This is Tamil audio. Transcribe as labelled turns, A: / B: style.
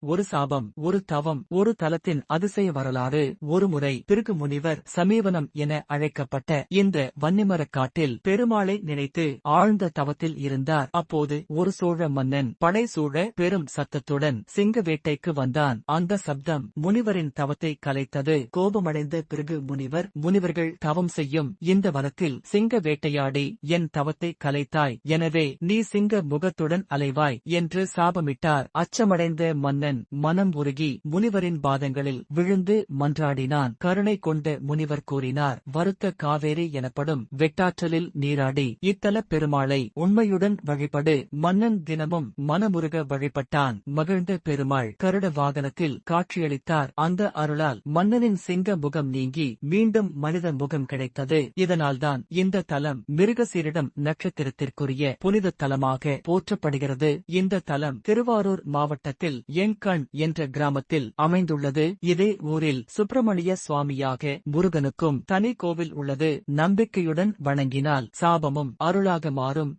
A: ஒரு சாபம், ஒரு தவம், ஒரு தலத்தின் அதிசய வரலாறு. ஒருமுறை பிருகு முனிவர் சமீபனம் என அழைக்கப்பட்ட இந்த வன்னிமரக் காட்டில் பெருமாளை நினைத்து ஆழ்ந்த தவத்தில் இருந்தார். அப்போது ஒரு சோழ மன்னன் படை சூழ பெரும் சத்தத்துடன் சிங்க வேட்டைக்கு வந்தான். அந்த சப்தம் முனிவரின் தவத்தை கலைத்தது. கோபமடைந்த பிருகு முனிவர், முனிவர்கள் தவம் செய்யும் இந்த வனத்தில் சிங்க வேட்டையாடி என் தவத்தை கலைத்தாய், எனவே நீ சிங்க முகத்துடன் அலைவாய் என்று சாபமிட்டார். அச்சமடைந்த மன்னன் மனம் உருகி முனிவரின் பாதங்களில் விழுந்து மன்றாடினான். கருணை கொண்ட முனிவர் கூறினார், வருத்த காவேரி எனப்படும் வெட்டாற்றலில் நீராடி இத்தல பெருமாளை உண்மையுடன் வழிபடு. மன்னன் தினமும் மனமுருக வழிபட்டான். மகிழ்ந்த பெருமாள் கருட வாகனத்தில் காட்சியளித்தார். அந்த அருளால் மன்னனின் சிங்க முகம் நீங்கி மீண்டும் மனித முகம் கிடைத்தது. இதனால்தான் இந்த தலம் மிருகசீரிடம் நட்சத்திரத்திற்குரிய புனித தலமாக போற்றப்படுகிறது. இந்த தலம் திருவாரூர் மாவட்டத்தில் எண்கண் என்ற கிராமத்தில் அமைந்துள்ளது. இதே ஊரில் சுப்பிரமணிய சுவாமியாக முருகனுக்கும் தனி கோவில் உள்ளது. நம்பிக்கையுடன் வணங்கினால் சாபமும் அருளாக மாறும்.